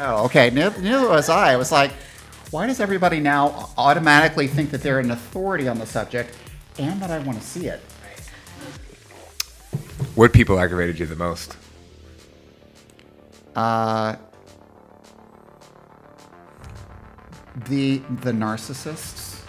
Oh, okay. Neither was I. I was like, why does everybody now automatically think that they're an authority on the subject and that I want to see it? What people aggravated you the most? The narcissists,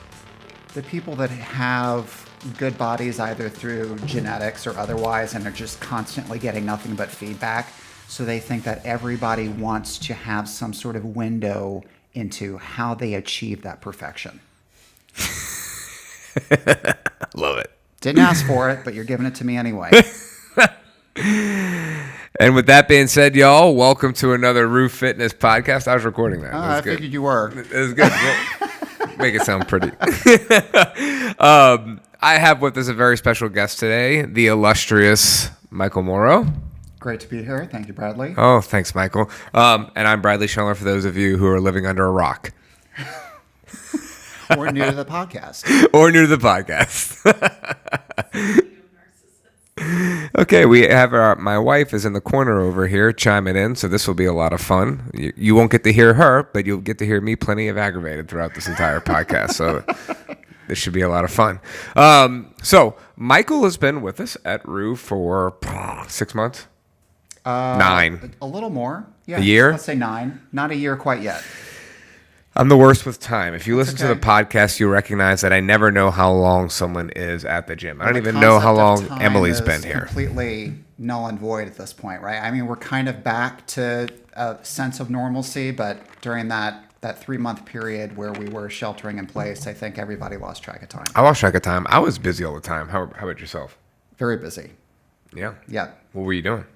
the people that have good bodies either through genetics or otherwise and are just constantly getting nothing but feedback. So they think that everybody wants to have some sort of window into how they achieve that perfection. Love it. Didn't ask for it, but you're giving it to me anyway. And with that being said, y'all, welcome to another Roux Fitness podcast. I was recording that. I figured you were. It was good. Make it sound pretty. I have with us a very special guest today, the illustrious Michael Moreau. Great to be here. Thank you, Bradley. Oh, thanks, Michael. And I'm Bradley Scheller for those of you who are living under a rock. Or new to the podcast. Okay, we have my wife is in the corner over here chiming in, so this will be a lot of fun. You won't get to hear her, but you'll get to hear me plenty of aggravated throughout this entire podcast. So this should be a lot of fun. So Michael has been with us at Roux for 6 months. 9. A little more. Yeah. A year? Let's say 9. Not a year quite yet. I'm the worst with time. If you listen to the podcast, you'll recognize that I never know how long someone is at the gym. I don't even know how long Emily's been here. Completely null and void at this point, right? I mean, we're kind of back to a sense of normalcy, but during that 3-month period where we were sheltering in place, I think everybody lost track of time. I lost track of time. I was busy all the time. How about yourself? Very busy. Yeah. Yeah. What were you doing?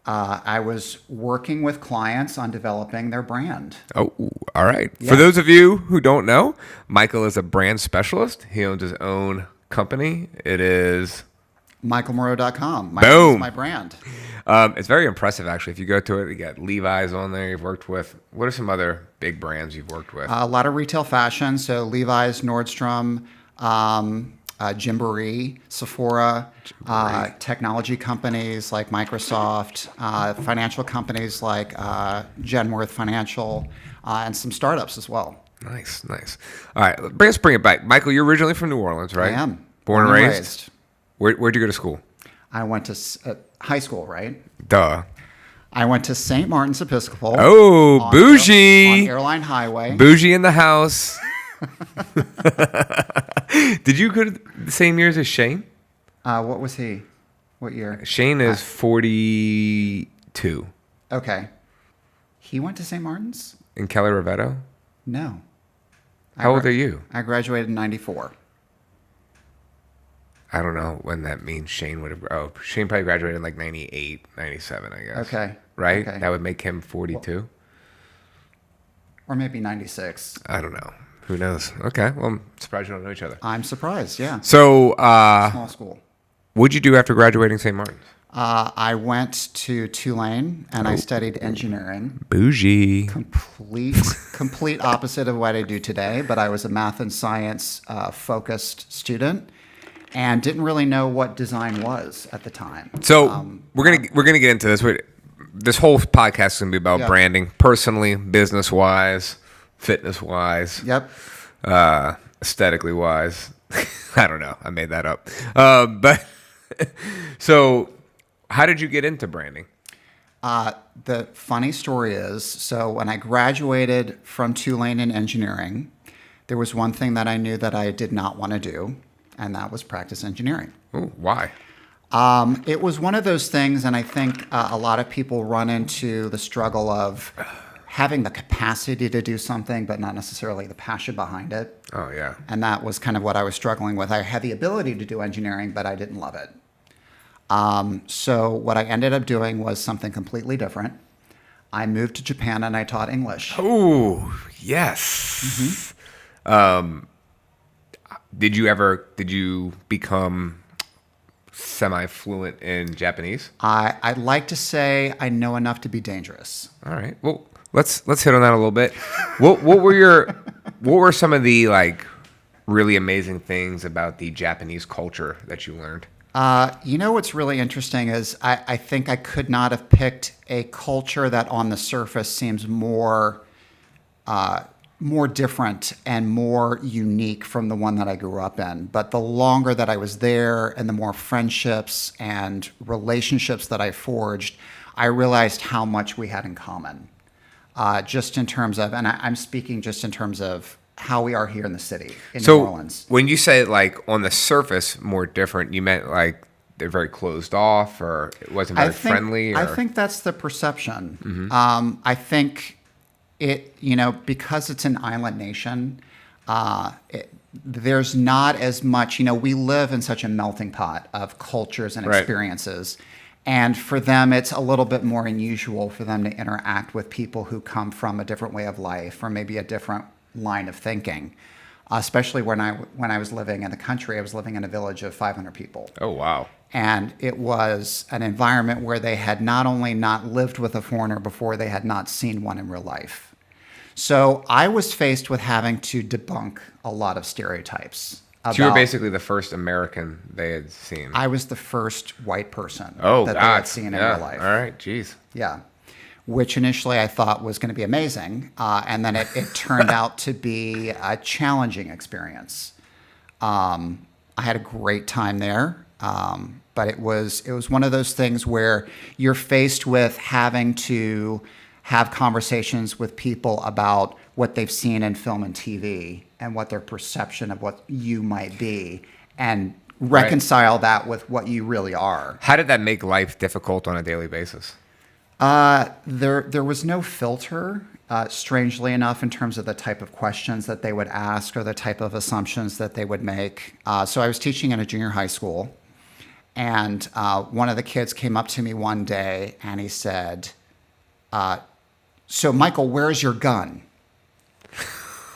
I was working with clients on developing their brand. Oh, all right. Yeah. For those of you who don't know, Michael is a brand specialist. He owns his own company. It is MichaelMoreau.com. Boom. Is my brand. It's very impressive, actually. If you go to it, you got Levi's on there. You've worked with. What are some other big brands you've worked with? A lot of retail fashion. So Levi's, Nordstrom, Gymboree, Sephora, technology companies like Microsoft, financial companies like Genworth Financial, and some startups as well. Nice. All right, let's bring it back. Michael, you're originally from New Orleans, right? I am. Born and raised? Where'd you go to school? I went to high school, right? Duh. I went to St. Martin's Episcopal. Oh, bougie. On Airline Highway. Bougie in the house. Did you go to the same years as Shane? What was he? What year? Shane is 42. Okay. He went to St. Martin's? In Kelly Rivetto? No. How old are you? I graduated in 94. I don't know when that means Shane would have... Oh, Shane probably graduated in like 98, 97, I guess. Okay. Right? Okay. That would make him 42? Or maybe 96. I don't know. Who knows? Okay. Well, I'm surprised you don't know each other. I'm surprised, yeah. So, Small school. What'd you do after graduating St. Martin's? I went to Tulane and I studied engineering. Bougie. Complete opposite of what I do today, but I was a math and science focused student and didn't really know what design was at the time. So we're gonna get into this. This whole podcast is gonna be about branding, personally, business wise, fitness wise. Yep. Aesthetically wise. I don't know. I made that up. But so how did you get into branding? The funny story is, so when I graduated from Tulane in engineering, there was one thing that I knew that I did not want to do, and that was practice engineering. Ooh, why? It was one of those things, and I think a lot of people run into the struggle of having the capacity to do something, but not necessarily the passion behind it. Oh, yeah. And that was kind of what I was struggling with. I had the ability to do engineering, but I didn't love it. So what I ended up doing was something completely different. I moved to Japan and I taught English. Oh, yes. Mm-hmm. Did you become semi-fluent in Japanese? I'd like to say I know enough to be dangerous. All right. Well, let's hit on that a little bit. What were some of the like really amazing things about the Japanese culture that you learned? What's really interesting is I think I could not have picked a culture that on the surface seems more different and more unique from the one that I grew up in. But the longer that I was there and the more friendships and relationships that I forged, I realized how much we had in common. Just in terms of, and I'm speaking just in terms of how we are here in the city, in New Orleans. When you say like on the surface more different, you meant like they're very closed off, or it wasn't very friendly? Or? I think that's the perception. I think because it's an island nation, there's not as much, we live in such a melting pot of cultures and experiences. And for them, it's a little bit more unusual for them to interact with people who come from a different way of life or maybe a different line of thinking. Especially when I was living in the country, I was living in a village of 500 people. Oh, wow. And it was an environment where they had not only not lived with a foreigner before, they had not seen one in real life. So I was faced with having to debunk a lot of stereotypes. So you were basically the first American they had seen. I was the first white person that they had seen in real life. All right, geez. Yeah. Which initially I thought was going to be amazing. And then it turned out to be a challenging experience. I had a great time there. But it was one of those things where you're faced with having to have conversations with people about what they've seen in film and TV and what their perception of what you might be, and reconcile that with what you really are. How did that make life difficult on a daily basis? There was no filter, strangely enough, in terms of the type of questions that they would ask or the type of assumptions that they would make. So I was teaching in a junior high school, and one of the kids came up to me one day and he said, so Michael, where's your gun?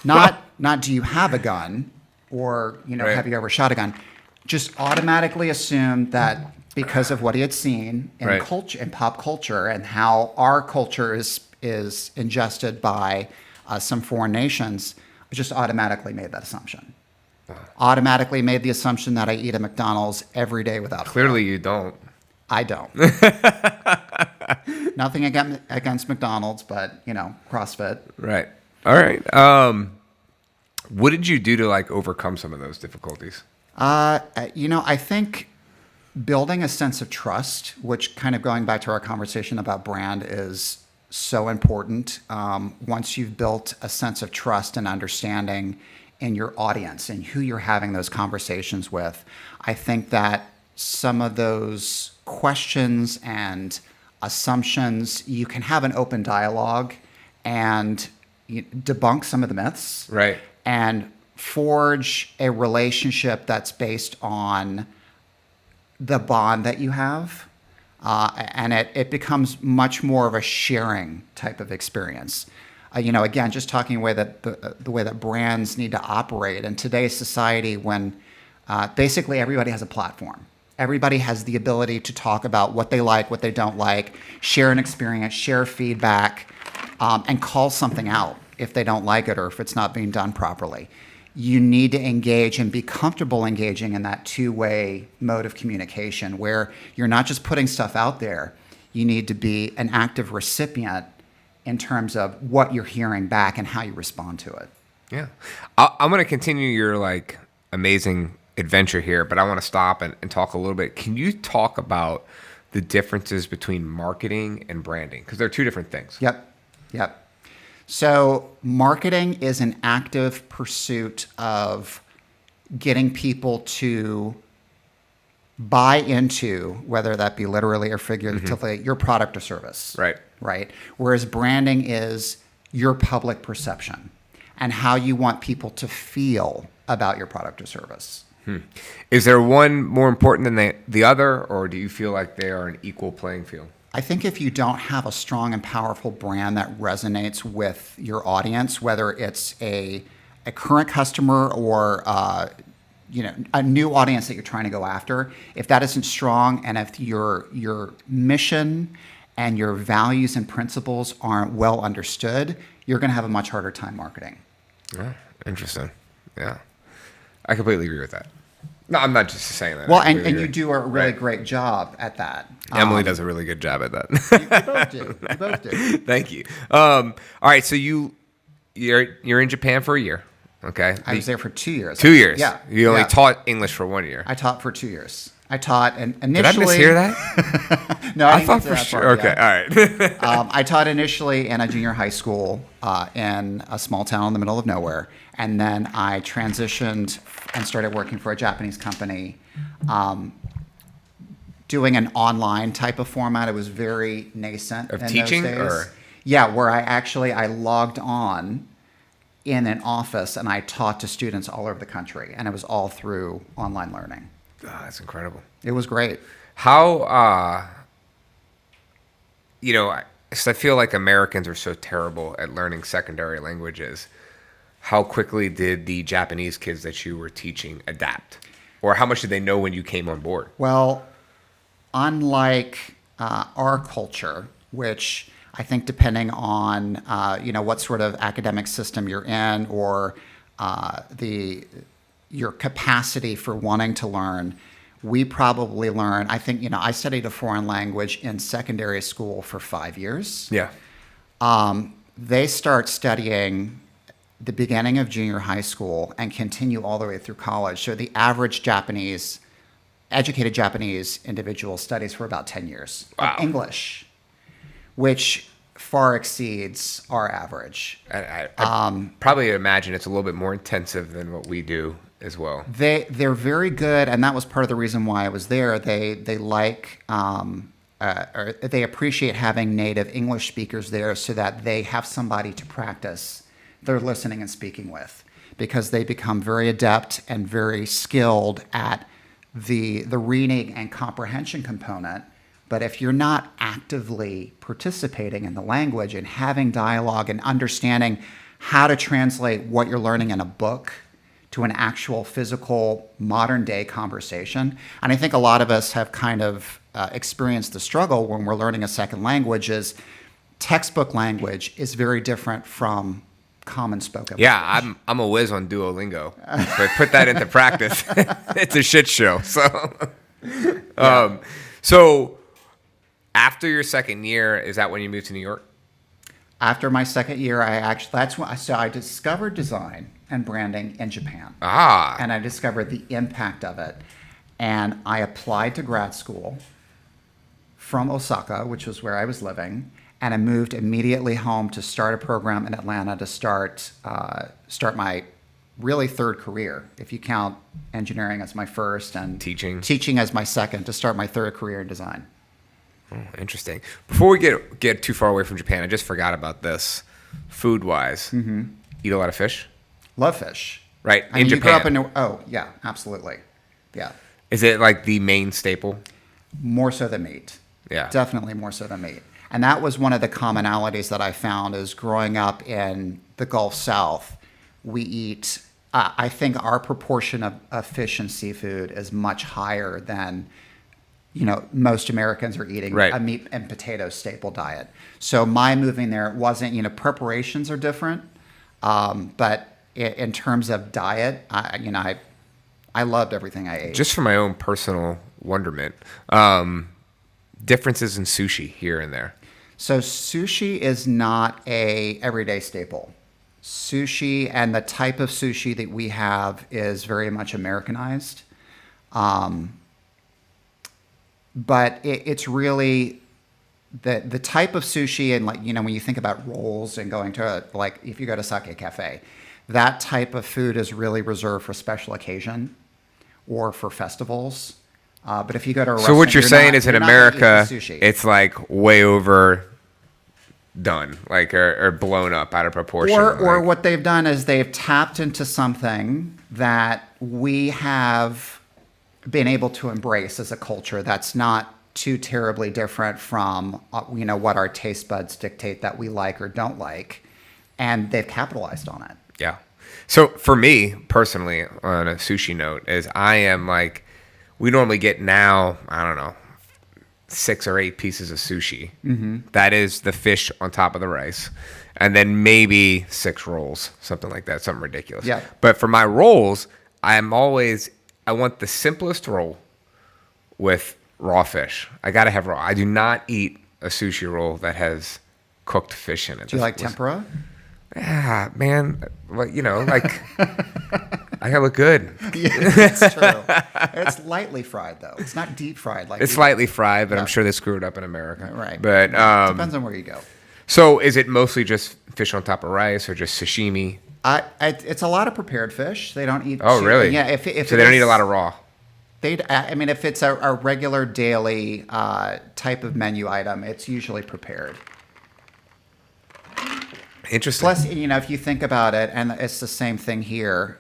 Not do you have a gun, or have you ever shot a gun? Just automatically assumed that because of what he had seen in culture, in pop culture, and how our culture is ingested by some foreign nations, I just automatically made that assumption. Automatically made the assumption that I eat at McDonald's every day without Clearly you don't. I don't. Nothing against McDonald's, but, CrossFit. Right. All right. What did you do to overcome some of those difficulties? I think building a sense of trust, which kind of going back to our conversation about brand, is so important. Once you've built a sense of trust and understanding in your audience and who you're having those conversations with, I think that some of those questions and assumptions, you can have an open dialogue and debunk some of the myths. Right. And forge a relationship that's based on the bond that you have. And it becomes much more of a sharing type of experience. Again, just talking the way that brands need to operate in today's society, when basically everybody has a platform. Everybody has the ability to talk about what they like, what they don't like, share an experience, share feedback, and call something out if they don't like it or if it's not being done properly. You need to engage and be comfortable engaging in that two-way mode of communication where you're not just putting stuff out there. You need to be an active recipient in terms of what you're hearing back and how you respond to it. Yeah. I'm going to continue your amazing adventure here, but I want to stop and talk a little bit. Can you talk about the differences between marketing and branding? Because they're two different things. Yep. So marketing is an active pursuit of getting people to buy into, whether that be literally or figuratively, your product or service. Right. Whereas branding is your public perception and how you want people to feel about your product or service. Is there one more important than the other, or do you feel like they are an equal playing field? I think if you don't have a strong and powerful brand that resonates with your audience, whether it's a current customer or a new audience that you're trying to go after, if that isn't strong and if your mission and your values and principles aren't well understood, you're going to have a much harder time marketing. Interesting. Yeah. I completely agree with that. No, I'm not just saying that. Well, I and completely you agree. do a really Right. great job at that. Emily does a really good job at that. You both do. You both do. Thank you. All right, so you're in Japan for a year, okay? I was there for 2 years. 2 years. Yeah. You only yeah. taught English for 1 year. I taught for 2 years. I taught and Did initially. I mishear that? No, I didn't thought get to for that sure. part Okay, yet. all right. I taught initially in a junior high school in a small town in the middle of nowhere, and then I transitioned and started working for a Japanese company, doing an online type of format. It was very nascent Of in teaching, those days. or? Yeah, where I logged on in an office and I taught to students all over the country, and it was all through online learning. Oh, that's incredible. It was great. How, I feel like Americans are so terrible at learning secondary languages. How quickly did the Japanese kids that you were teaching adapt? Or how much did they know when you came on board? Well, unlike our culture, which I think depending on what sort of academic system you're in or your capacity for wanting to learn, we probably learn. I think I studied a foreign language in secondary school for 5 years. Yeah. They start studying the beginning of junior high school and continue all the way through college. So the average educated Japanese individual studies for about 10 years Wow. of English, which far exceeds our average. I probably imagine it's a little bit more intensive than what we do as well. They're very good, and that was part of the reason why I was there. They like or they appreciate having native English speakers there so that they have somebody to practice their listening and speaking with, because they become very adept and very skilled at the reading and comprehension component. But if you're not actively participating in the language and having dialogue and understanding how to translate what you're learning in a book to an actual physical modern day conversation, and I think a lot of us have kind of experienced the struggle when we're learning a second language, is textbook language is very different from common spoken Yeah, language. I'm a whiz on Duolingo, but put that into practice, it's a shit show. So after your second year, is that when you moved to New York? After my second year, I discovered design and branding in Japan. Ah, And I discovered the impact of it. And I applied to grad school from Osaka, which was where I was living, and I moved immediately home to start a program in Atlanta to start my really third career, if you count engineering as my first and teaching as my second, to start my third career in design. oh, interesting. Before we get too far away from Japan, I just forgot about this. Food-wise, eat a lot of fish, Love fish. right? I mean, in you grew Japan, up oh, yeah, absolutely. Yeah. is it like the main staple? More so than meat. Yeah. Definitely more so than meat. And that was one of the commonalities that I found is growing up in the Gulf South, we eat, I think our proportion of fish and seafood is much higher than, most Americans are eating Right. a meat and potato staple diet. So my moving there wasn't, preparations are different. But in terms of diet, I loved everything I ate. Just for my own personal wonderment, differences in sushi here and there. So sushi is not a everyday staple. Sushi and the type of sushi that we have is very much Americanized. But it's really the type of sushi, and when you think about rolls and going to if you go to Sake Cafe, that type of food is really reserved for special occasion or for festivals. But if you go to a restaurant, So what you're saying is in you're not gonna eat America, sushi. it's like way overdone, or blown up out of proportion. Or what they've done is they've tapped into something that we have been able to embrace as a culture that's not too terribly different from what our taste buds dictate that we like or don't like, and they've capitalized on it. Yeah. So for me personally, on a sushi note, is I am like, we normally get now, I don't know, 6 or 8 pieces of sushi. Mm-hmm. That is the fish on top of the rice. And then maybe 6 rolls, something like that, something ridiculous. Yeah. But for my rolls, I'm always I want the simplest roll with raw fish. I got to have raw. I do not eat a sushi roll that has cooked fish in it. Do you like tempura? Yeah, man. Well, like I gotta look good. Yeah, it's true. It's lightly fried though. It's not deep fried like it's lightly fried, but I'm sure they screw it up in America. Right. But depends on where you go. So is it mostly just fish on top of rice or just sashimi? It's a lot of prepared fish. They don't eat. Oh, really? Yeah. If so they don't eat a lot of raw. If it's a regular daily type of menu item, it's usually prepared. Interesting. Plus, if you think about it, and it's the same thing here.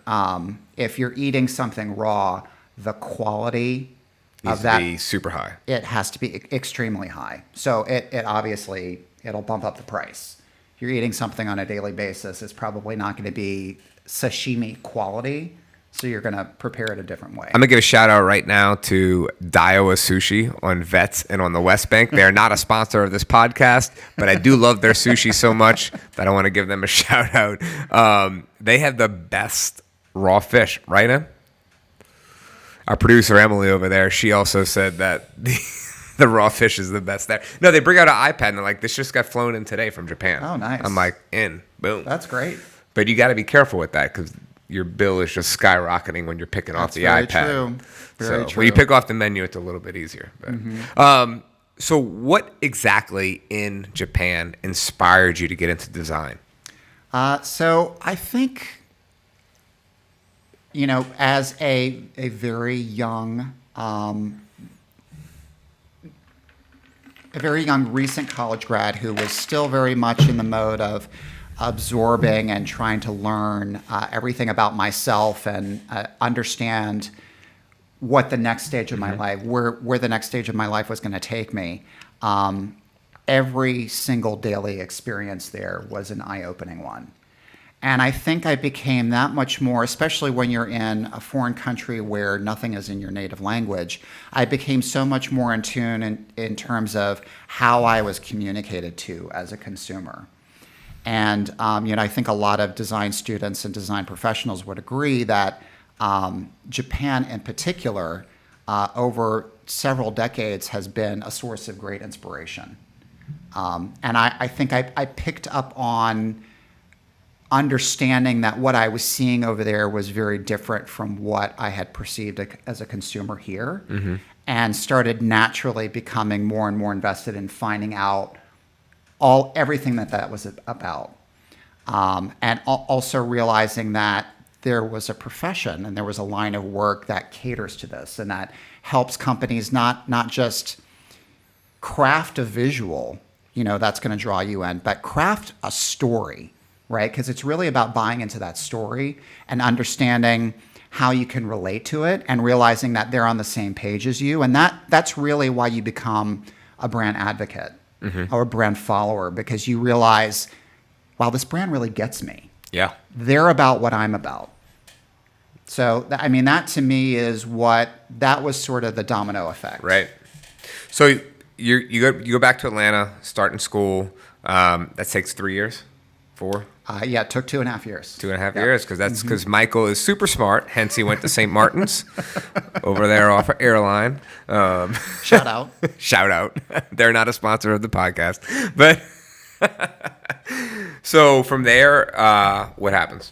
If you're eating something raw, the quality needs of that to be super high. It has to be extremely high. So it obviously it'll bump up the price. If you're eating something on a daily basis, it's probably not going to be sashimi quality. So you're going to prepare it a different way. I'm going to give a shout out right now to Daiwa Sushi on Vets and on the West Bank. They are not a sponsor of this podcast, but I do love their sushi so much that I want to give them a shout out. They have the best raw fish, right, Em? Our producer, Emily, over there, she also said that the raw fish is the best there. No, they bring out an iPad and they're like, this just got flown in today from Japan. Oh, nice. I'm like, boom. That's great. But you got to be careful with that because your bill is just skyrocketing when you're picking off the iPad. True. Very true. When you pick off the menu, it's a little bit easier. But, so what exactly in Japan inspired you to get into design? So I think, as a very young, recent college grad who was still very much in the mode of absorbing and trying to learn everything about myself and understand what the next stage of my life, where the next stage of my life was going to take me. Every single daily experience there was an eye-opening one. And I think I became that much more, especially when you're in a foreign country where nothing is in your native language, I became so much more in tune in terms of how I was communicated to as a consumer. And I think a lot of design students and design professionals would agree that Japan in particular, over several decades, has been a source of great inspiration. And I think I picked up on understanding that what I was seeing over there was very different from what I had perceived as a consumer here, and started naturally becoming more and more invested in finding out everything that was about, and also realizing that there was a profession and there was a line of work that caters to this and that helps companies not just craft a visual, that's going to draw you in, but craft a story, right? Because it's really about buying into that story and understanding how you can relate to it and realizing that they're on the same page as you, and that's really why you become a brand advocate. Or a brand follower, because you realize, wow, this brand really gets me. Yeah. They're about what I'm about. So, that to me that was sort of the domino effect. Right. So you go back to Atlanta, starting school. That takes 3 years? 4? Yeah, it took 2.5 years. 2.5 years, because Michael is super smart. Hence, he went to St. Martin's over there off of Airline. Shout out. Shout out. They're not a sponsor of the podcast. But so from there, what happens?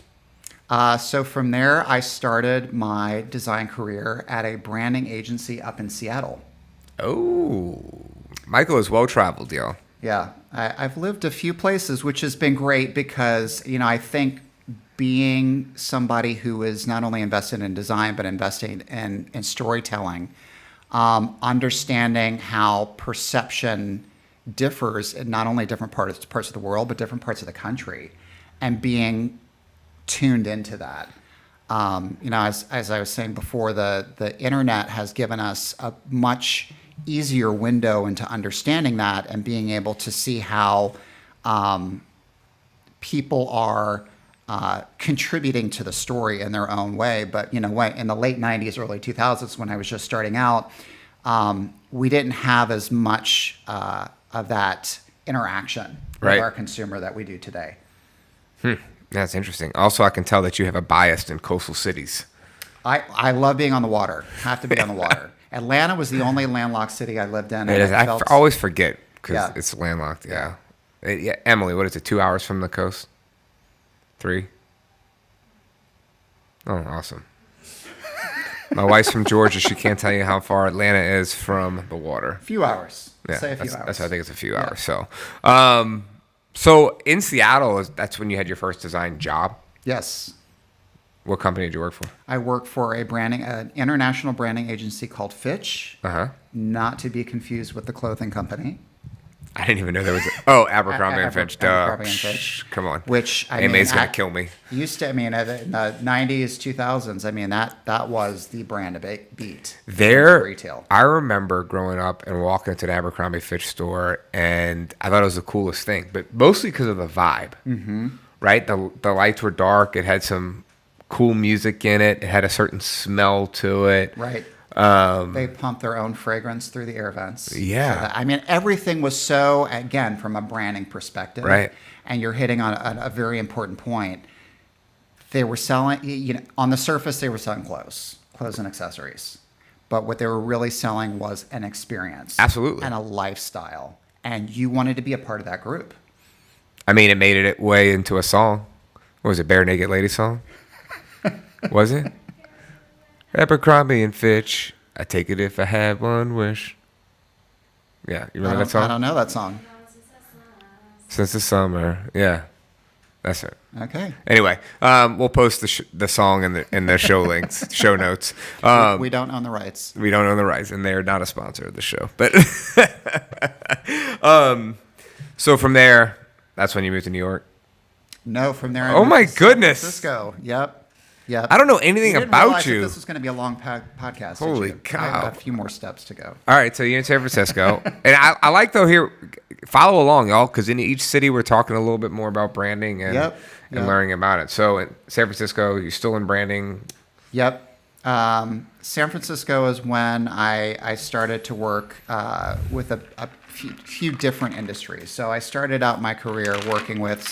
So from there, I started my design career at a branding agency up in Seattle. Oh, Michael is well-traveled, y'all. Yeah, I've lived a few places, which has been great because, I think being somebody who is not only invested in design, but investing in storytelling, understanding how perception differs in not only different parts of the world, but different parts of the country, and being tuned into that. As I was saying before, the internet has given us a much easier window into understanding that and being able to see how people are contributing to the story in their own way. But in the late 90s, early 2000s, when I was just starting out, we didn't have as much of that interaction with our consumer that we do today. That's interesting. Also, I can tell that you have a bias in coastal cities. I love being on the water. Have to be on the water. Atlanta was the only landlocked city I lived in. It is. I always forget because Yeah. it's landlocked. Yeah. Yeah. Emily, what is it? 2 hours from the coast? 3? Oh, awesome. My wife's from Georgia. She can't tell you how far Atlanta is from the water. A few hours. Yeah, Say a few hours. That's I think it's a few hours. So in Seattle, that's when you had your first design job. Yes. What company did you work for? I work for an international branding agency called Fitch. Not to be confused with the clothing company. I didn't even know there was. Abercrombie and Fitch. Duh. Abercrombie and Fitch. Come on. Which AMA's gonna kill me. Used to, in the 90s, 2000s, that was the brand of beat. There, retail. I remember growing up and walking into the Abercrombie Fitch store, and I thought it was the coolest thing, but mostly because of the vibe. Mm-hmm. Right? The lights were dark. It had some cool music in it. It had a certain smell to it. Right. They pump their own fragrance through the air vents. Yeah. So everything was so, again, from a branding perspective. Right. And you're hitting on a very important point. They were selling, on the surface, they were selling clothes and accessories. But what they were really selling was an experience. Absolutely. And a lifestyle. And you wanted to be a part of that group. It made it way into a song. What was it, Bare Naked Lady song? Was it? Abercrombie and Fitch, I take it if I had one wish. Yeah, you remember that song? I don't know that song. Since the summer, yeah, that's it. Okay. Anyway, we'll post the song in the show links, show notes. We don't own the rights. We don't own the rights, and they are not a sponsor of the show. But so from there, that's when you moved to New York. No, from there. Oh my goodness. San Francisco. Yep. Yeah, I don't know anything about you. This was going to be a long podcast. Holy cow! I have a few more steps to go. All right, so you're in San Francisco, and I like though here. Follow along, y'all, because in each city we're talking a little bit more about branding and learning about it. So in San Francisco, you're still in branding. Yep. San Francisco is when I started to work with a few different industries. So I started out my career working with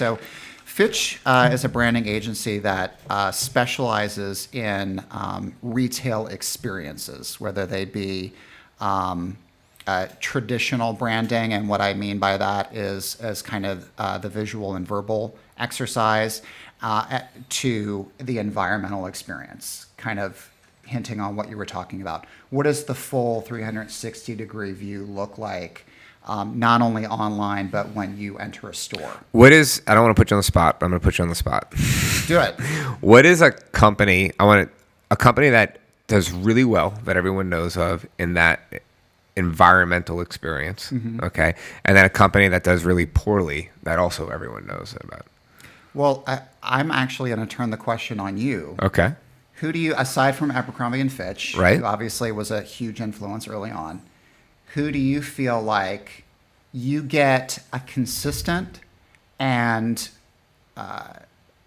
Fitch is a branding agency that specializes in retail experiences, whether they be traditional branding, and what I mean by that is as kind of the visual and verbal exercise, to the environmental experience, kind of hinting on what you were talking about. What does the full 360-degree view look like? Not only online, but when you enter a store. I don't want to put you on the spot, but I'm going to put you on the spot. Do it. What is a company, a company that does really well, that everyone knows of in that environmental experience, okay? And then a company that does really poorly that also everyone knows about. Well, I'm actually going to turn the question on you. Okay. Who do you, aside from Abercrombie and Fitch, right, who obviously was a huge influence early on, who do you feel like you get a consistent and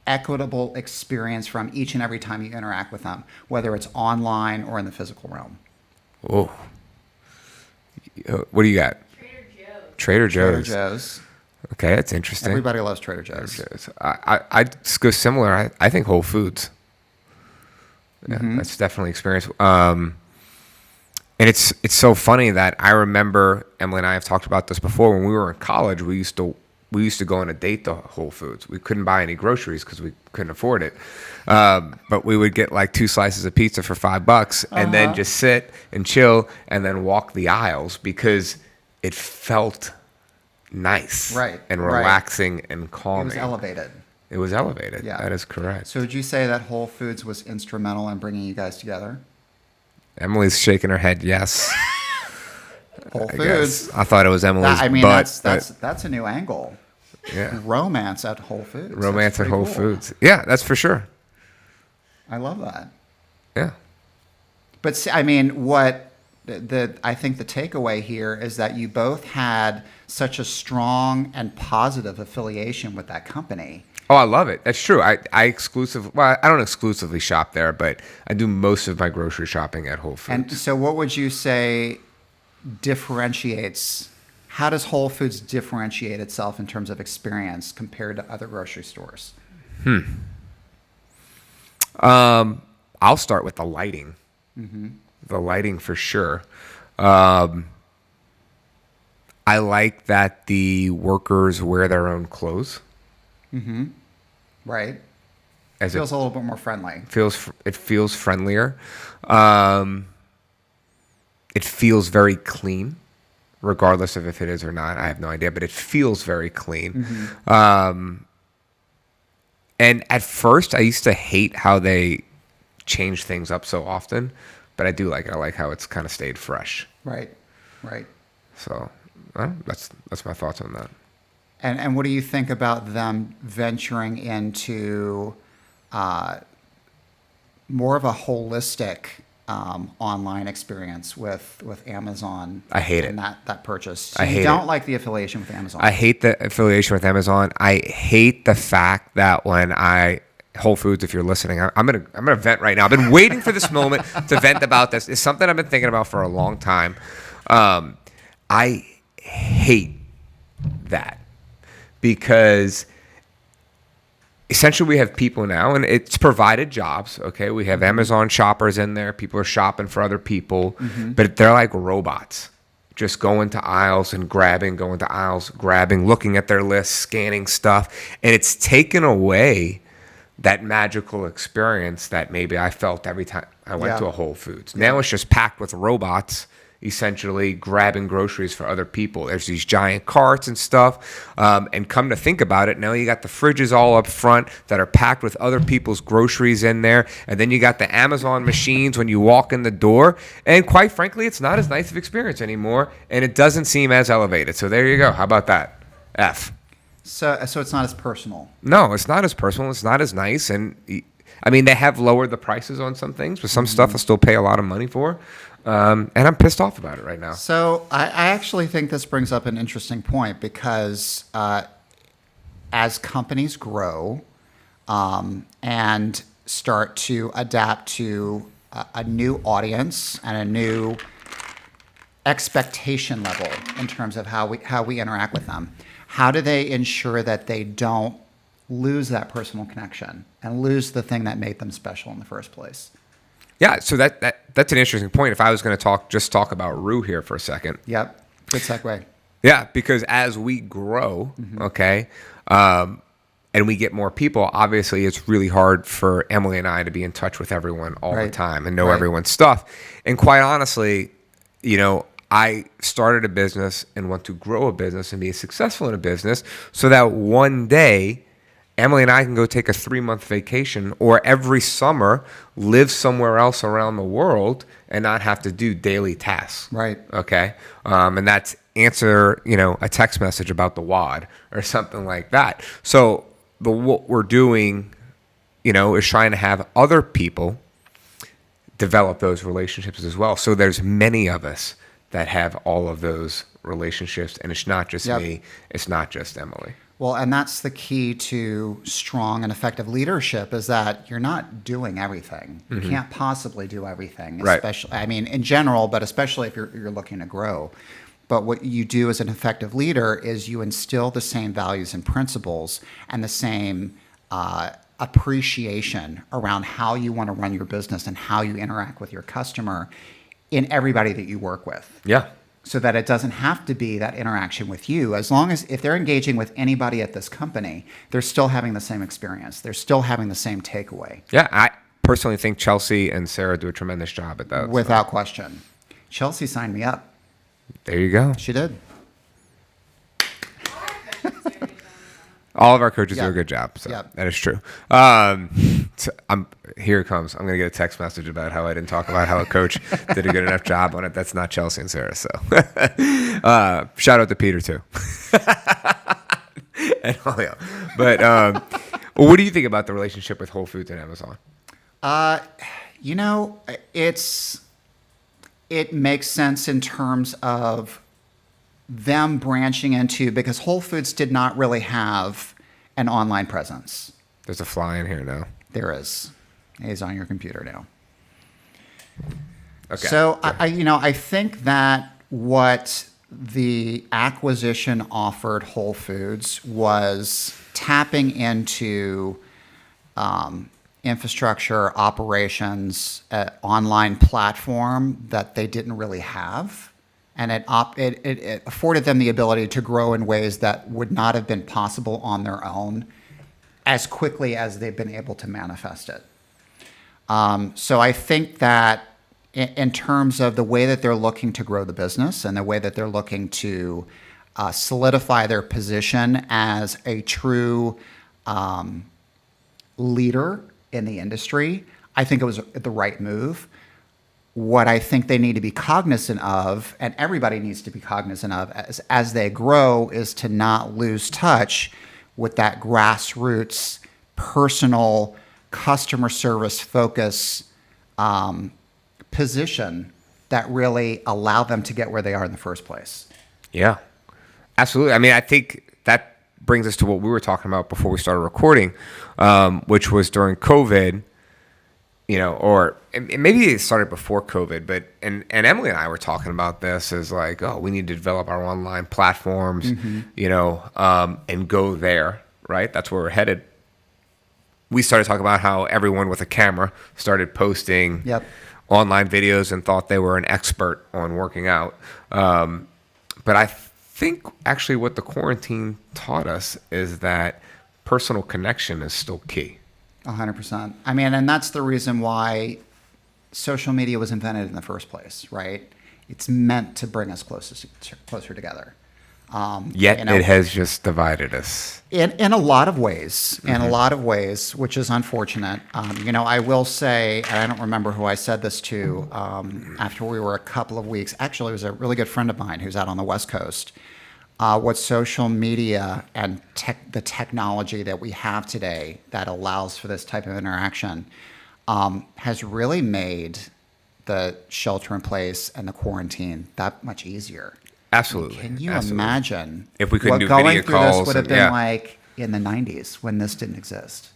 equitable experience from each and every time you interact with them, whether it's online or in the physical realm? Oh. What do you got? Trader Joe's. Trader Joe's. Okay, that's interesting. Everybody loves Trader Joe's. I just go similar. I think Whole Foods. Yeah, that's definitely experience. And it's so funny that I remember Emily and I have talked about this before. When we were in college, we used to go on a date to Whole Foods. We couldn't buy any groceries because we couldn't afford it. But we would get like 2 slices of pizza for $5 and then just sit and chill and then walk the aisles because it felt nice, and relaxing and calming. It was elevated. It was elevated. Yeah, that is correct. So would you say that Whole Foods was instrumental in bringing you guys together? Emily's shaking her head. Yes. Whole Foods. I thought it was Emily's. That's a new angle. Yeah. Romance at Whole Foods. Romance at Whole Foods. Yeah, that's for sure. I love that. Yeah. But see, I mean, what I think the takeaway here is that you both had such a strong and positive affiliation with that company. Oh, I love it. That's true. I don't exclusively shop there, but I do most of my grocery shopping at Whole Foods. And so what would you say differentiates, how does Whole Foods differentiate itself in terms of experience compared to other grocery stores? I'll start with the lighting. The lighting for sure. I like that the workers wear their own clothes. Right. As Feels a little bit more friendly. it feels friendlier. It feels very clean, regardless of if it is or not. I have no idea, but it feels very clean. And at first, I used to hate how they change things up so often, but I do like it. I like how it's kind of stayed fresh. Right. Right. So that's my thoughts on that. And what do you think about them venturing into more of a holistic online experience with Amazon? I hate and it. that purchase. So I hate you don't it. like the affiliation with Amazon. I hate the affiliation with Amazon. I hate the fact that when Whole Foods, if you're listening, I'm gonna vent right now. I've been waiting for this moment to vent about this. It's something I've been thinking about for a long time. I hate that because essentially we have people now, and it's provided jobs. Okay, we have Amazon shoppers in there. People are shopping for other people, but they're like robots, just going to aisles and grabbing, looking at their list, scanning stuff, and it's taken away that magical experience that maybe I felt every time I went to a Whole Foods. Now it's just packed with robots, essentially grabbing groceries for other people. There's these giant carts and stuff. And come to think about it, now you got the fridges all up front that are packed with other people's groceries in there. And then you got the Amazon machines when you walk in the door. And quite frankly, it's not as nice of experience anymore. And it doesn't seem as elevated. So there you go. How about that? F. So it's not as personal. No, it's not as personal. It's not as nice. And I mean, they have lowered the prices on some things, but some stuff I still pay a lot of money for. And I'm pissed off about it right now. So I actually think this brings up an interesting point because as companies grow and start to adapt to a new audience and a new expectation level in terms of how we interact with them, how do they ensure that they don't lose that personal connection and lose the thing that made them special in the first place? Yeah, so that's an interesting point. If I was going to talk about Roux here for a second. Yep, good segue. Yeah, because as we grow, okay, and we get more people, obviously it's really hard for Emily and I to be in touch with everyone all the time and know everyone's stuff. And quite honestly, I started a business and want to grow a business and be successful in a business so that one day Emily and I can go take a 3-month vacation or every summer live somewhere else around the world and not have to do daily tasks. Right. Okay. And that's answer, a text message about the WAD or something like that. So what we're doing, is trying to have other people develop those relationships as well. So there's many of us that have all of those relationships, and it's not just me, it's not just Emily. Well, and that's the key to strong and effective leadership is that you're not doing everything. You can't possibly do everything, especially, I mean, in general, but especially if you're looking to grow. But what you do as an effective leader is you instill the same values and principles and the same appreciation around how you want to run your business and how you interact with your customer in everybody that you work with. Yeah. So that it doesn't have to be that interaction with you. As long as if they're engaging with anybody at this company, they're still having the same experience. They're still having the same takeaway. Yeah, I personally think Chelsea and Sarah do a tremendous job at that. Without question. Chelsea signed me up. There you go. She did. All of our coaches do a good job. So that is true. Here it comes. I'm going to get a text message about how I didn't talk about how a coach did a good enough job on it. That's not Chelsea and Sarah. So shout out to Peter too. And Julio. But what do you think about the relationship with Whole Foods and Amazon? It makes sense in terms of them branching into, because Whole Foods did not really have an online presence. There's a fly in here now. There is. He's on your computer now. Okay. So I think that what the acquisition offered Whole Foods was tapping into infrastructure, operations, online platform that they didn't really have. And it afforded them the ability to grow in ways that would not have been possible on their own as quickly as they've been able to manifest it. So I think that in terms of the way that they're looking to grow the business and the way that they're looking to solidify their position as a true leader in the industry, I think it was the right move. What I think they need to be cognizant of, and everybody needs to be cognizant of as they grow, is to not lose touch with that grassroots, personal, customer service focus position that really allowed them to get where they are in the first place. Yeah, absolutely. I mean, I think that brings us to what we were talking about before we started recording, which was during COVID, or maybe it started before COVID, but and Emily and I were talking about this as like, oh, we need to develop our online platforms, and go there, right? That's where we're headed. We started talking about how everyone with a camera started posting online videos and thought they were an expert on working out. But I think actually what the quarantine taught us is that personal connection is still key. 100%. I mean, and that's the reason why social media was invented in the first place, right? It's meant to bring us closer together. Yet it has just divided us. In a lot of ways, which is unfortunate. I will say, and I don't remember who I said this to after we were a couple of weeks. Actually, it was a really good friend of mine who's out on the West Coast. What social media and the technology that we have today that allows for this type of interaction has really made the shelter in place and the quarantine that much easier. Absolutely. Can you imagine if we couldn't do going video through calls? This would have been like in the 90s when this didn't exist.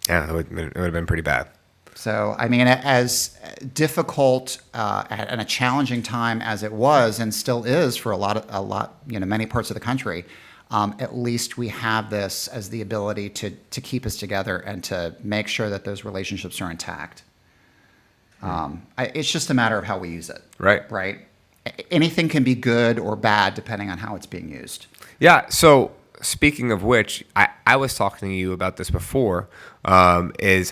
Yeah, it would have been pretty bad. So, I mean, as difficult and a challenging time as it was and still is for many parts of the country, at least we have this as the ability to keep us together and to make sure that those relationships are intact. It's just a matter of how we use it. Right. Anything can be good or bad depending on how it's being used. Yeah. So speaking of which, I was talking to you about this before, is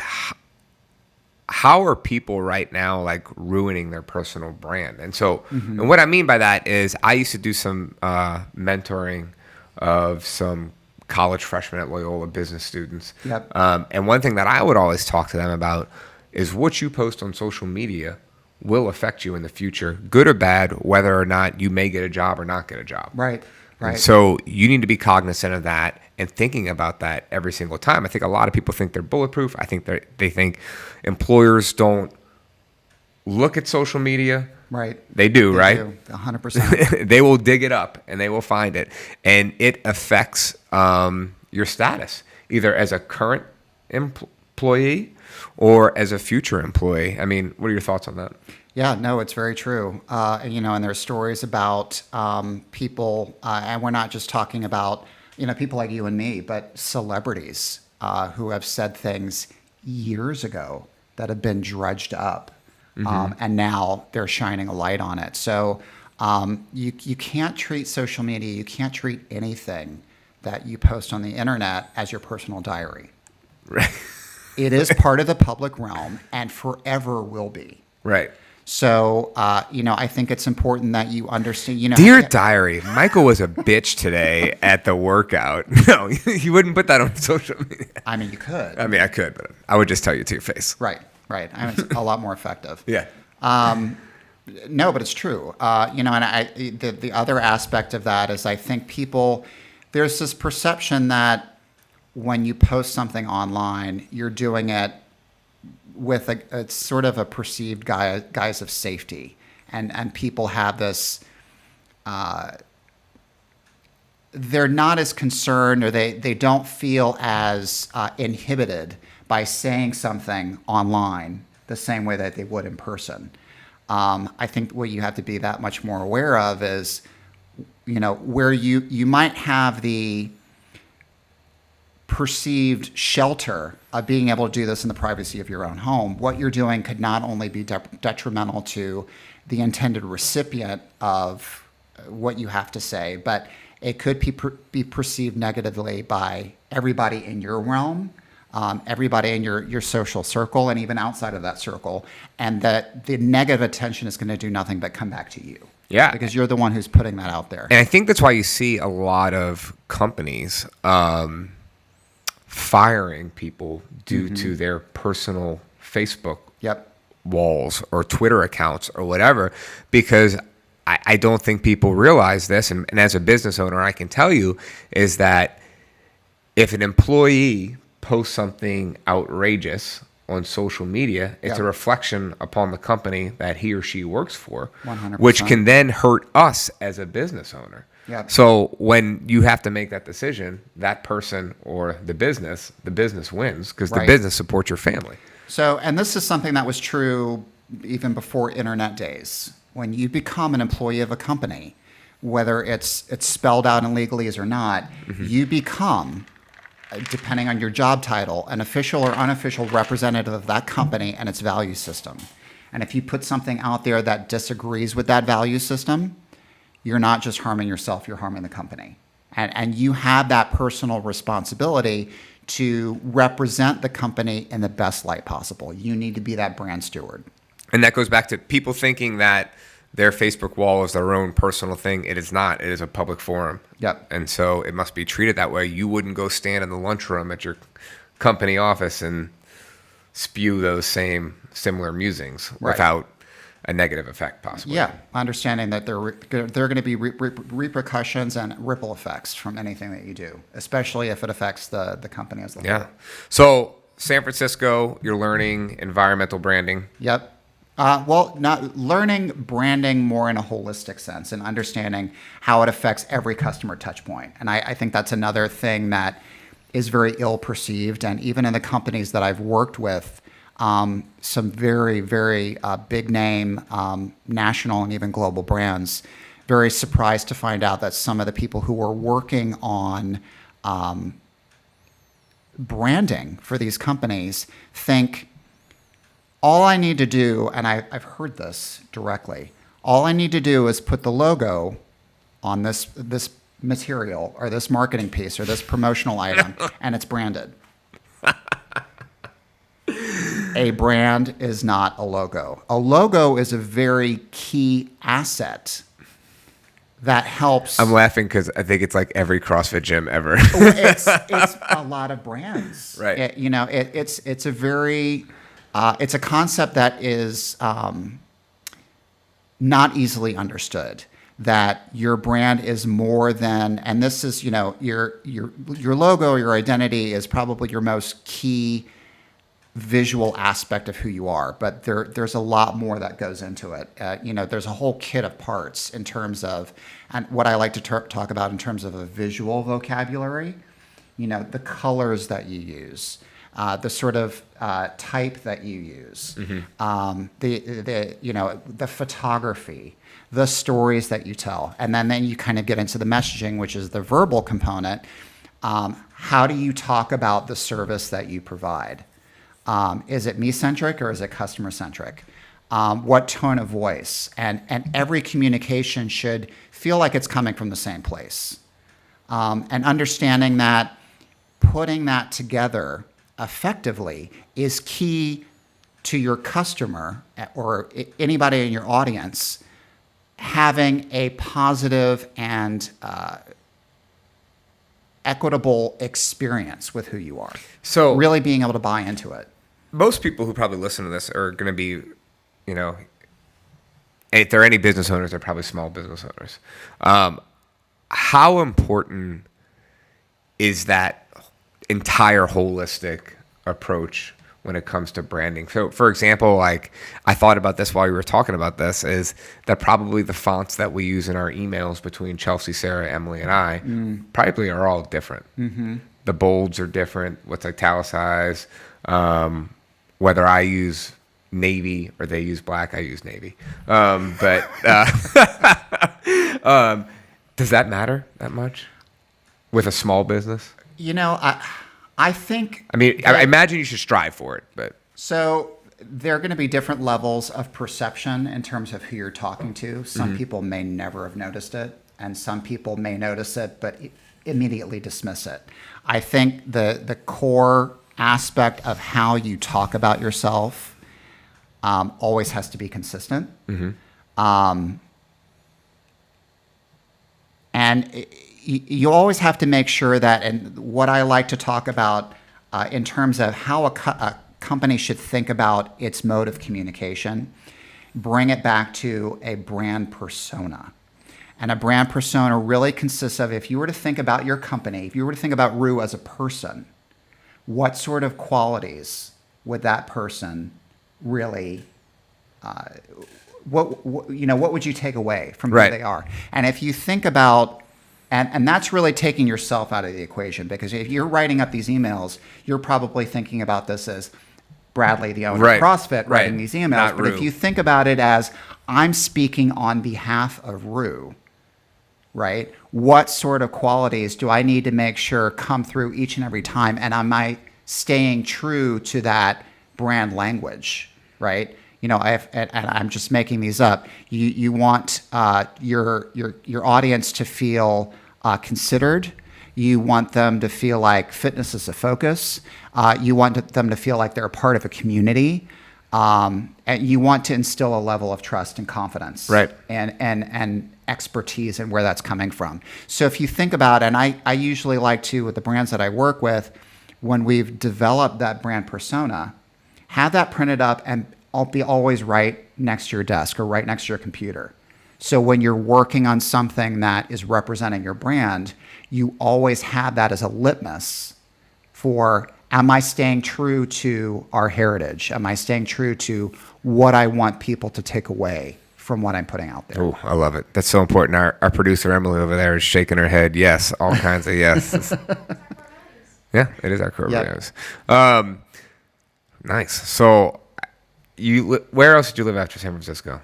how are people right now like ruining their personal brand? And so, and what I mean by that is I used to do some mentoring of some college freshmen at Loyola business students. Yep. And one thing that I would always talk to them about is what you post on social media will affect you in the future, good or bad, whether or not you may get a job or not get a job. Right. And so you need to be cognizant of that and thinking about that every single time. I think a lot of people think they're bulletproof. I think they think employers don't look at social media. Right. They do, right? 100%. They will dig it up and they will find it. And it affects your status, either as a current employee or as a future employee. I mean, what are your thoughts on that? Yeah, no, it's very true. And there's stories about people, and we're not just talking about, people like you and me, but celebrities who have said things years ago that have been dredged up, and now they're shining a light on it. So you can't treat social media, you can't treat anything that you post on the internet as your personal diary. Right. It is part of the public realm and forever will be. Right. So, I think it's important that you understand, Dear diary, Michael was a bitch today at the workout. No, you wouldn't put that on social media. I mean, you could. I mean, I could, but I would just tell you to your face. Right. I mean, it's a lot more effective. Yeah. No, but it's true. And the other aspect of that is I think there's this perception that when you post something online, you're doing it with a sort of a perceived guise of safety, and people have this. They're not as concerned, or they don't feel as inhibited by saying something online the same way that they would in person. I think what you have to be that much more aware of is, where you might have the perceived shelter of being able to do this in the privacy of your own home, what you're doing could not only be detrimental to the intended recipient of what you have to say, but it could be perceived negatively by everybody in your realm, everybody in your social circle, and even outside of that circle. And that the negative attention is going to do nothing but come back to you. Yeah. Because you're the one who's putting that out there. And I think that's why you see a lot of companies firing people due to their personal Facebook walls or Twitter accounts or whatever, because I don't think people realize this. And as a business owner, I can tell you is that if an employee posts something outrageous on social media, it's a reflection upon the company that he or she works for, 100%. Which can then hurt us as a business owner. Yep. So when you have to make that decision, that person or the business wins because the business supports your family. So, and this is something that was true even before internet days. When you become an employee of a company, whether it's spelled out in legalese or not, you become, depending on your job title, an official or unofficial representative of that company and its value system. And if you put something out there that disagrees with that value system, you're not just harming yourself, you're harming the company. And you have that personal responsibility to represent the company in the best light possible. You need to be that brand steward. And that goes back to people thinking that their Facebook wall is their own personal thing. It is not. It is a public forum. Yep. And so it must be treated that way. You wouldn't go stand in the lunchroom at your company office and spew those similar musings without a negative effect, possibly. Yeah, understanding that there are going to be repercussions and ripple effects from anything that you do, especially if it affects the company as a whole. Yeah. So San Francisco, you're learning environmental branding. Yep. Not learning branding more in a holistic sense and understanding how it affects every customer touch point. And I think that's another thing that is very ill perceived. And even in the companies that I've worked with, some very, very big name national and even global brands, very surprised to find out that some of the people who are working on branding for these companies think, all I need to do, and I've heard this directly, all I need to do is put the logo on this material or this marketing piece or this promotional item, and it's branded. A brand is not a logo. A logo is a very key asset that helps. I'm laughing because I think it's like every CrossFit gym ever. It's a lot of brands. Right. It's a very... it's a concept that is not easily understood. That your brand is more than, and this is, your logo, your identity is probably your most key visual aspect of who you are. But there's a lot more that goes into it. There's a whole kit of parts in terms of, and what I like to talk about in terms of a visual vocabulary. The colors that you use. The sort of type that you use, the photography, the stories that you tell, and then you kind of get into the messaging, which is the verbal component. How do you talk about the service that you provide? Is it me-centric or is it customer-centric? What tone of voice? And every communication should feel like it's coming from the same place. And understanding that, putting that together effectively is key to your customer or anybody in your audience having a positive and equitable experience with who you are. So really being able to buy into it. Most people who probably listen to this are going to be, if there are any business owners, they're probably small business owners. How important is that entire holistic approach when it comes to branding? So for example, like I thought about this while we were talking about this, is that probably the fonts that we use in our emails between Chelsea, Sarah, Emily, and I probably are all different. The bolds are different, what's italicized, whether I use navy or they use black, I use navy. But does that matter that much with a small business? I think. I mean, I imagine you should strive for it, but So there are going to be different levels of perception in terms of who you're talking to. Some people may never have noticed it, and some people may notice it but immediately dismiss it. I think the core aspect of how you talk about yourself always has to be consistent. And you always have to make sure that, and what I like to talk about in terms of how a company should think about its mode of communication, bring it back to a brand persona. And a brand persona really consists of, if you were to think about your company, if you were to think about Roux as a person, what sort of qualities would that person really, what would you take away from who they are? And if you think about, and that's really taking yourself out of the equation, because if you're writing up these emails, you're probably thinking about this as Bradley, the owner of CrossFit, writing these emails. Not but Roux. if you think about it as, I'm speaking on behalf of Roux, right? What sort of qualities do I need to make sure come through each and every time? And am I staying true to that brand language, right? And I'm just making these up. You want your audience to feel considered. You want them to feel like fitness is a focus. You want them to feel like they're a part of a community. And you want to instill a level of trust and confidence, and expertise in where that's coming from. So if you think about, and I usually like to, with the brands that I work with, when we've developed that brand persona, have that printed up and I'll be always right next to your desk or right next to your computer. So when you're working on something that is representing your brand, you always have that as a litmus for, am I staying true to our heritage? Am I staying true to what I want people to take away from what I'm putting out there? Oh, I love it. That's so important. Our producer, Emily, over there is shaking her head. Yes, all kinds of yes. Yeah, it is our core values. Nice. So, where else did you live after San Francisco?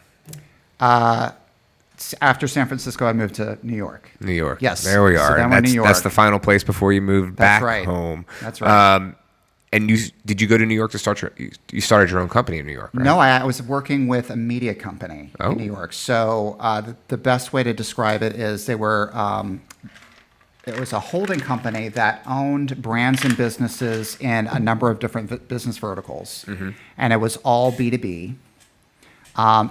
After San Francisco, I moved to New York. New York. Yes. There we are. So then we're in New York. That's the final place before you moved back home. That's right. And did you go to New York to start you started your own company in New York, right? No, I was working with a media company in New York. So the best way to describe it is it was a holding company that owned brands and businesses in a number of different business verticals. And it was all B2B.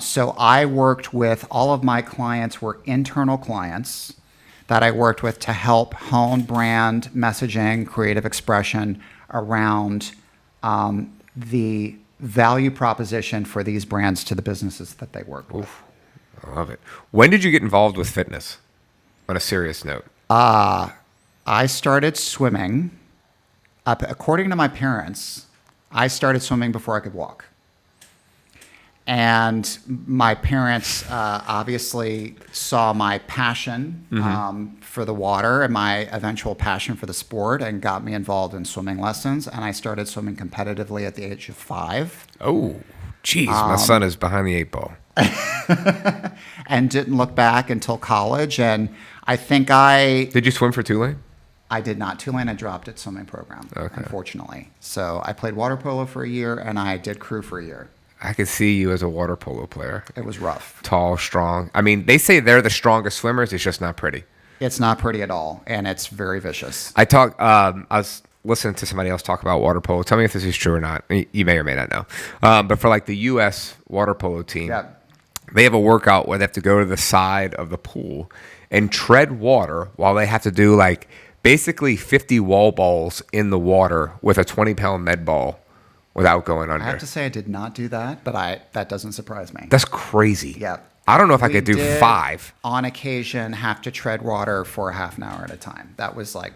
So I worked with, all of my clients were internal clients that I worked with to help hone brand messaging, creative expression around the value proposition for these brands to the businesses that they work with. Oof, I love it. When did you get involved with fitness? On a serious note. I started swimming. According to my parents, I started swimming before I could walk. And my parents obviously saw my passion for the water and my eventual passion for the sport and got me involved in swimming lessons. And I started swimming competitively at the age of 5. Oh, geez. My son is behind the 8 ball. And didn't look back until college. And I think Did you swim for Tulane? I did not. Tulane, I dropped its swimming program, unfortunately. So I played water polo for a year and I did crew for a year. I could see you as a water polo player. It was rough. Tall, strong. I mean, they say they're the strongest swimmers. It's just not pretty. It's not pretty at all, and it's very vicious. I was listening to somebody else talk about water polo. Tell me if this is true or not. You may or may not know. But for like the U.S. water polo team, they have a workout where they have to go to the side of the pool and tread water while they have to do like basically 50 wall balls in the water with a 20-pound med ball. Without going under. I have to say I did not do that, but that doesn't surprise me. That's crazy. Yeah. I don't know if I could do 5. On occasion, have to tread water for a half an hour at a time. That was like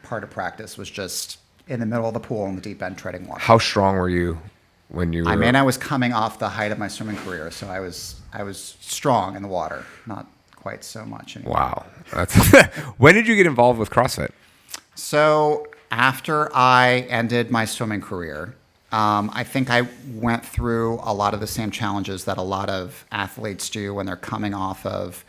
part of practice, was just in the middle of the pool in the deep end treading water. How strong were you when you were... I was coming off the height of my swimming career, so I was strong in the water, not quite so much anymore. Wow. When did you get involved with CrossFit? So after I ended my swimming career, I think I went through a lot of the same challenges that a lot of athletes do when they're coming off of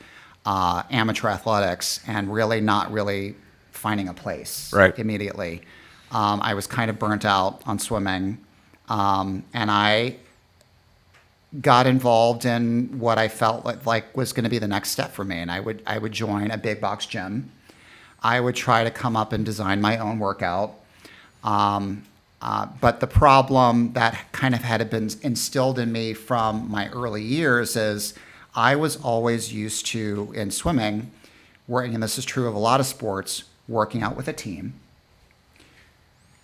amateur athletics and really not really finding a place immediately. I was kind of burnt out on swimming. And I got involved in what I felt like was going to be the next step for me. And I would join a big box gym. I would try to come up and design my own workout. But the problem that kind of had been instilled in me from my early years is I was always used to, in swimming, and this is true of a lot of sports, working out with a team,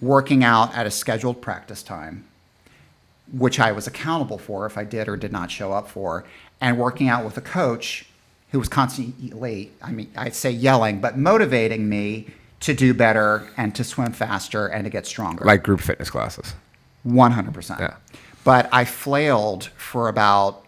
working out at a scheduled practice time, which I was accountable for if I did or did not show up for, and working out with a coach who was constantly, I'd say yelling, but motivating me to do better and to swim faster and to get stronger. Like group fitness classes. 100%. Yeah. But I flailed for about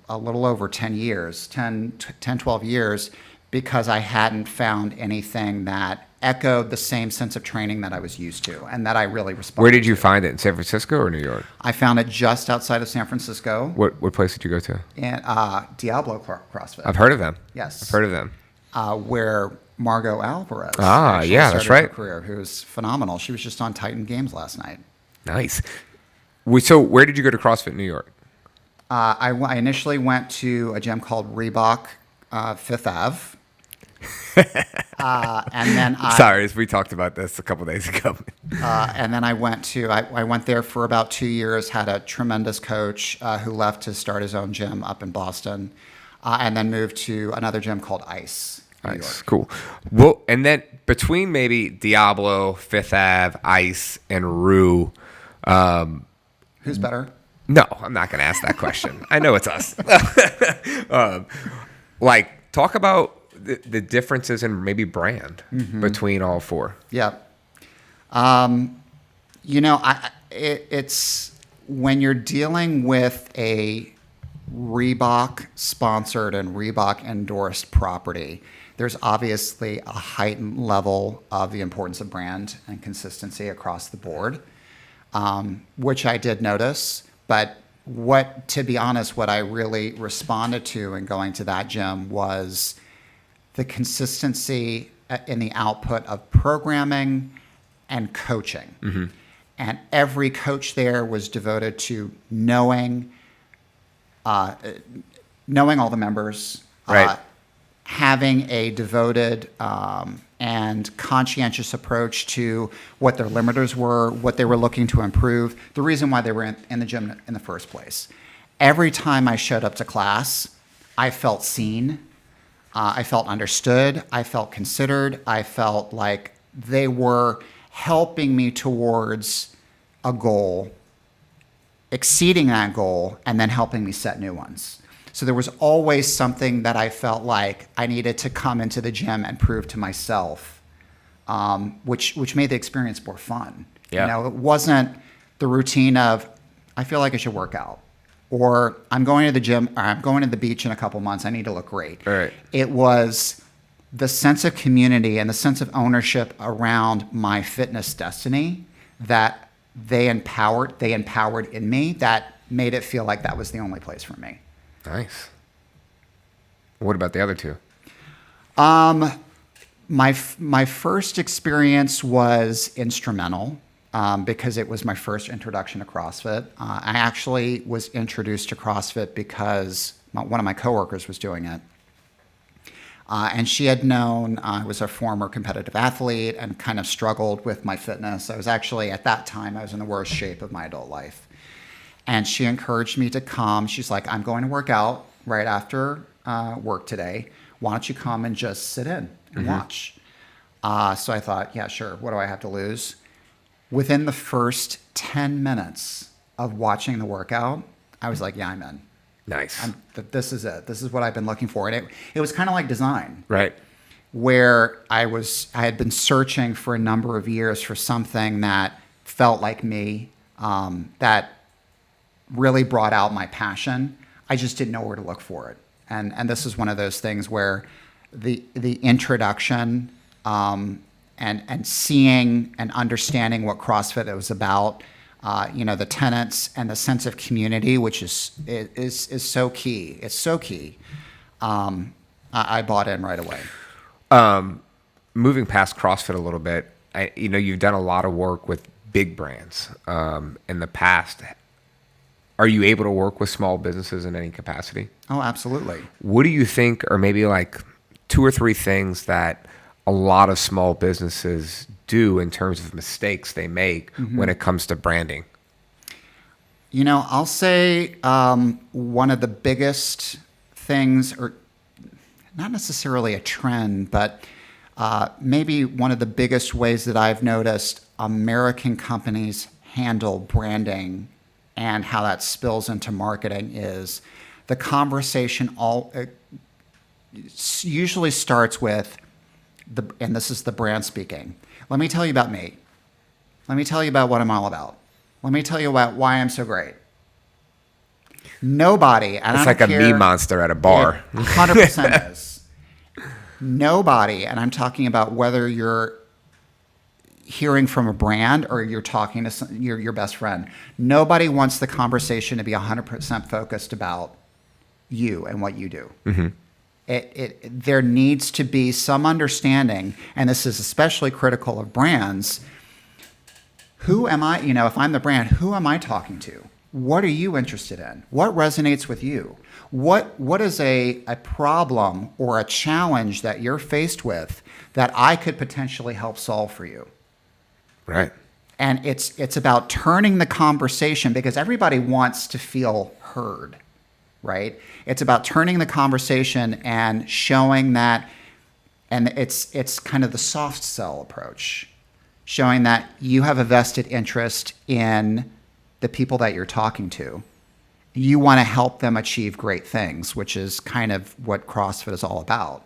a little over 10 years, 12 years, because I hadn't found anything that echoed the same sense of training that I was used to and that I really responded to. Where did you find it? In San Francisco or New York? I found it just outside of San Francisco. What place did you go to? In Diablo CrossFit. I've heard of them. Yes. I've heard of them. Where Margot Alvarez yeah, that's right. her career, who's phenomenal. She was just on Titan Games last night. Nice. So where did you go to CrossFit New York? I initially went to a gym called Reebok Fifth Ave. And then Sorry, we talked about this a couple days ago. And then I went there for about 2 years, had a tremendous coach who left to start his own gym up in Boston, and then moved to another gym called Ice. Nice, cool. Well, and then between maybe Diablo, Fifth Ave, Ice, and Roux, who's better? No, I'm not going to ask that question. I know it's us. Talk about the differences in maybe brand between all four. Yeah. It's when you're dealing with a Reebok sponsored and Reebok endorsed property, there's obviously a heightened level of the importance of brand and consistency across the board, which I did notice. But to be honest, what I really responded to in going to that gym was the consistency in the output of programming and coaching. Mm-hmm. And every coach there was devoted to knowing all the members, right. Having a devoted and conscientious approach to what their limiters were, what they were looking to improve, the reason why they were in the gym in the first place. Every time I showed up to class, I felt seen. I felt understood. I felt considered. I felt like they were helping me towards a goal, exceeding that goal, and then helping me set new ones. So there was always something that I felt like I needed to come into the gym and prove to myself, which made the experience more fun. Yeah. It wasn't the routine of, I feel like I should work out, or I'm going to the gym, or I'm going to the beach in a couple months, I need to look great. All right. It was the sense of community and the sense of ownership around my fitness destiny that they empowered in me that made it feel like that was the only place for me. Nice. What about the other two? My first experience was instrumental because it was my first introduction to CrossFit. I actually was introduced to CrossFit because one of my coworkers was doing it. And she had known I was a former competitive athlete and kind of struggled with my fitness. I was actually, at that time, I was in the worst shape of my adult life. And she encouraged me to come. She's like, I'm going to work out right after work today. Why don't you come and just sit in and watch? So I thought, yeah, sure. What do I have to lose? Within the first 10 minutes of watching the workout, I was like, yeah, I'm in. Nice. This is it. This is what I've been looking for. And it was kind of like design. Right. Where I had been searching for a number of years for something that felt like me, that really brought out my passion. I just didn't know where to look for it. And this is one of those things where the introduction and seeing and understanding what CrossFit was about, the tenets and the sense of community, which is so key. It's so key. I bought in right away. Moving past CrossFit a little bit, you've done a lot of work with big brands in the past. Are you able to work with small businesses in any capacity? Oh, absolutely. What do you think are maybe like 2 or 3 things that a lot of small businesses do in terms of mistakes they make when it comes to branding? I'll say one of the biggest things, or not necessarily a trend, but maybe one of the biggest ways that I've noticed American companies handle branding and how that spills into marketing is the conversation usually starts with and this is the brand speaking. Let me tell you about me. Let me tell you about what I'm all about. Let me tell you about why I'm so great. Nobody, and it's I like don't a care, me monster at a bar. 100% is. Nobody, and I'm talking about whether you're hearing from a brand or you're talking to your best friend. Nobody wants the conversation to be 100% focused about you and what you do. Mm-hmm. There needs to be some understanding, and this is especially critical of brands. Who am I? If I'm the brand, who am I talking to? What are you interested in? What resonates with you? What is a problem or a challenge that you're faced with that I could potentially help solve for you? Right. And it's about turning the conversation, because everybody wants to feel heard, right? It's about turning the conversation and showing that, and it's kind of the soft sell approach, showing that you have a vested interest in the people that you're talking to. You want to help them achieve great things, which is kind of what CrossFit is all about.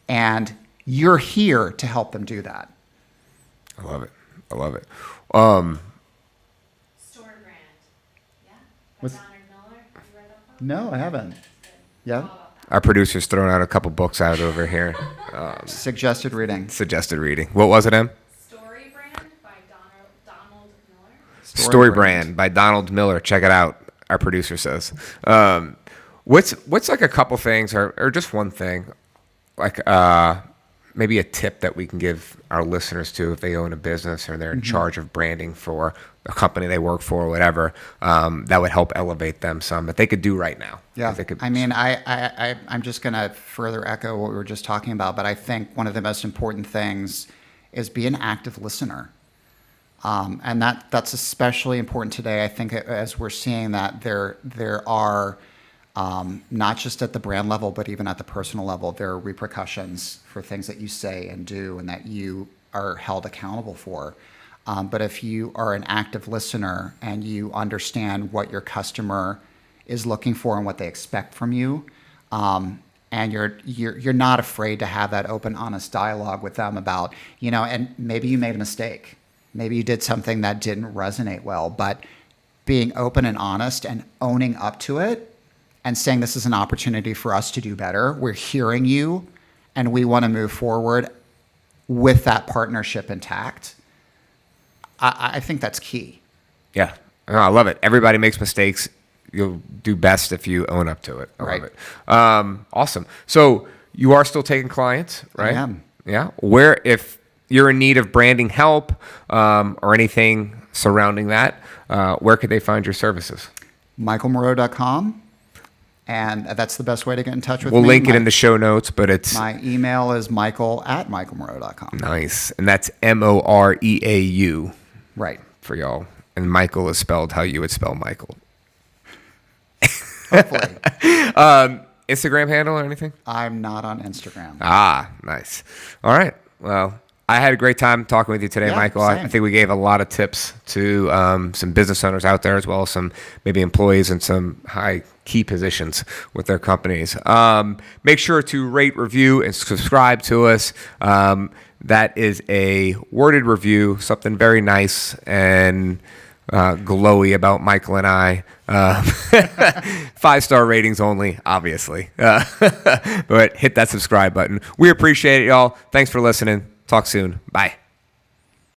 And you're here to help them do that. I love it. Story brand. Yeah. By Donald Miller. Have you read that book? No, I haven't. Yeah. Our producer's throwing out a couple books out over here. Suggested reading. Suggested reading. What was it, Em? Story Brand by Donald Miller. Story Brand by Donald Miller. Check it out. Our producer says. What's like a couple things, or just one thing, like maybe a tip that we can give our listeners to if they own a business or they're in charge of branding for a company they work for or whatever, that would help elevate them some that they could do right now. Yeah, I'm just going to further echo what we were just talking about, but I think one of the most important things is be an active listener. And that's especially important today. I think as we're seeing that there are, not just at the brand level, but even at the personal level, there are repercussions for things that you say and do and that you are held accountable for. But if you are an active listener and you understand what your customer is looking for and what they expect from you, and you're not afraid to have that open, honest dialogue with them about, and maybe you made a mistake. Maybe you did something that didn't resonate well, but being open and honest and owning up to it and saying this is an opportunity for us to do better. We're hearing you and we want to move forward with that partnership intact. I think that's key. Yeah, I love it. Everybody makes mistakes. You'll do best if you own up to it. I love it. Awesome. So you are still taking clients, right? I am. Yeah. Where, if you're in need of branding help or anything surrounding that, where could they find your services? michaelmoreau.com. And that's the best way to get in touch with me. We'll link it in the show notes, but it's... My email is michael@michaelmoreau.com. Nice. And that's Moreau. Right. For y'all. And Michael is spelled how you would spell Michael. Hopefully. Instagram handle or anything? I'm not on Instagram. Ah, nice. All right. Well, I had a great time talking with you today, Yeah, Michael. same. I think we gave a lot of tips to some business owners out there, as well as some maybe employees in some high key positions with their companies. Make sure to rate, review, and subscribe to us. That is a worded review, something very nice and glowy about Michael and I. 5-star ratings only, obviously. But hit that subscribe button. We appreciate it, y'all. Thanks for listening. Talk soon. Bye.